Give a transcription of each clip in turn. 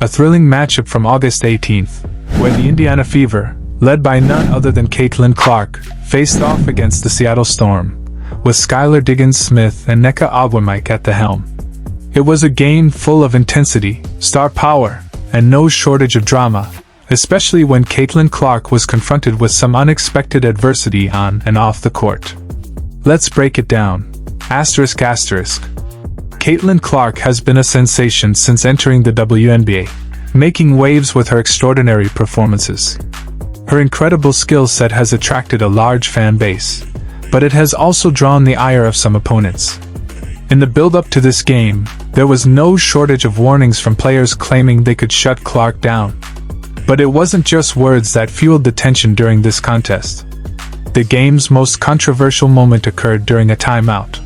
a thrilling matchup from August 18th, where the Indiana Fever, led by none other than Caitlin Clark, faced off against the Seattle Storm, with Skylar Diggins-Smith and Nneka Ogwumike at the helm. It was a game full of intensity, star power, and no shortage of drama, especially when Caitlin Clark was confronted with some unexpected adversity on and off the court. Let's break it down. ***. Caitlin Clark has been a sensation since entering the WNBA, making waves with her extraordinary performances. Her incredible skill set has attracted a large fan base, but it has also drawn the ire of some opponents. In the build-up to this game, there was no shortage of warnings from players claiming they could shut Clark down. But it wasn't just words that fueled the tension during this contest. The game's most controversial moment occurred during a timeout.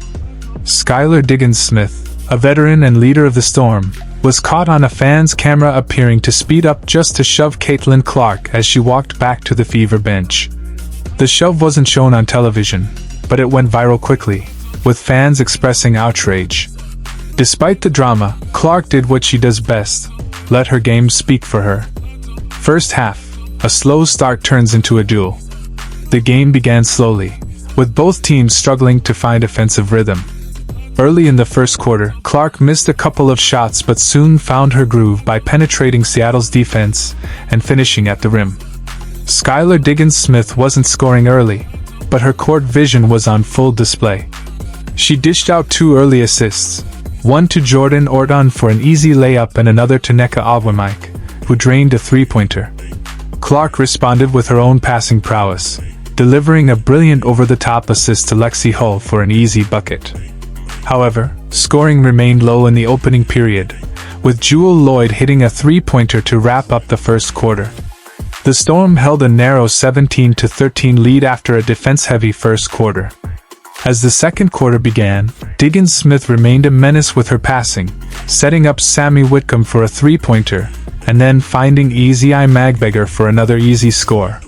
Skylar Diggins-Smith, a veteran and leader of the Storm, was caught on a fan's camera appearing to speed up just to shove Caitlin Clark as she walked back to the Fever bench. The shove wasn't shown on television, but it went viral quickly, with fans expressing outrage. Despite the drama, Clark did what she does best: let her game speak for her. First half, a slow start turns into a duel. The game began slowly, with both teams struggling to find offensive rhythm. Early in the first quarter, Clark missed a couple of shots but soon found her groove by penetrating Seattle's defense and finishing at the rim. Skylar Diggins-Smith wasn't scoring early, but her court vision was on full display. She dished out 2 early assists, one to Jordan Ordon for an easy layup and another to Nneka Ogwumike, who drained a three-pointer. Clark responded with her own passing prowess, delivering a brilliant over-the-top assist to Lexi Hull for an easy bucket. However, scoring remained low in the opening period, with Jewel Lloyd hitting a three-pointer to wrap up the first quarter. The Storm held a narrow 17-13 lead after a defense-heavy first quarter. As the second quarter began, Diggins-Smith remained a menace with her passing, setting up Sammy Whitcomb for a three-pointer, and then finding Easy Magbegor for another easy score.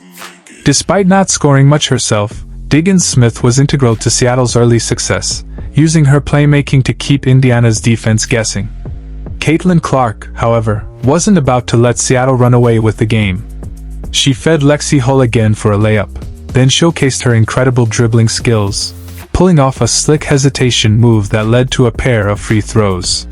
Despite not scoring much herself, Diggins-Smith was integral to Seattle's early success, using her playmaking to keep Indiana's defense guessing. Caitlin Clark, however, wasn't about to let Seattle run away with the game. She fed Lexi Hull again for a layup, then showcased her incredible dribbling skills, pulling off a slick hesitation move that led to a pair of free throws.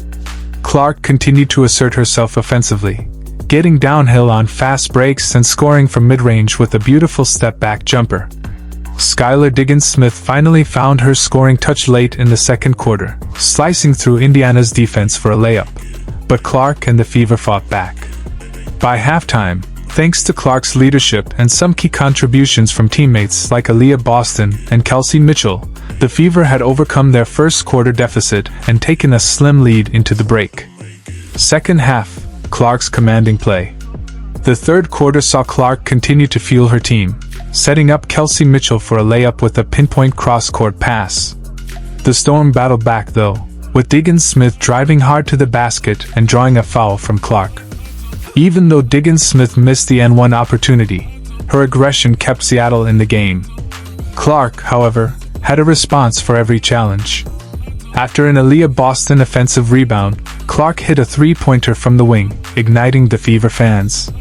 Clark continued to assert herself offensively, getting downhill on fast breaks and scoring from mid-range with a beautiful step-back jumper. Skylar Diggins-Smith finally found her scoring touch late in the second quarter, slicing through Indiana's defense for a layup, but Clark and the Fever fought back. By halftime, thanks to Clark's leadership and some key contributions from teammates like Aaliyah Boston and Kelsey Mitchell, the Fever had overcome their first quarter deficit and taken a slim lead into the break. Second half, Clark's commanding play. The third quarter saw Clark continue to fuel her team, setting up Kelsey Mitchell for a layup with a pinpoint cross-court pass. The Storm battled back though, with Diggins-Smith driving hard to the basket and drawing a foul from Clark. Even though Diggins-Smith missed the N1 opportunity, her aggression kept Seattle in the game. Clark, however, had a response for every challenge. After an Aaliyah Boston offensive rebound, Clark hit a three-pointer from the wing, igniting the Fever fans.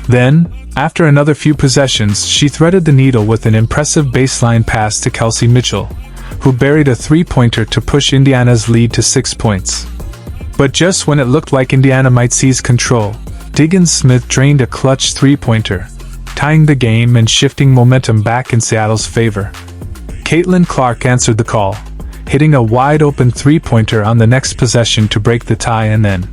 Then, after another few possessions, she threaded the needle with an impressive baseline pass to Kelsey Mitchell, who buried a three-pointer to push Indiana's lead to 6 points. But just when it looked like Indiana might seize control, Diggins-Smith drained a clutch three-pointer, tying the game and shifting momentum back in Seattle's favor. Caitlin Clark answered the call, hitting a wide-open three-pointer on the next possession to break the tie and then,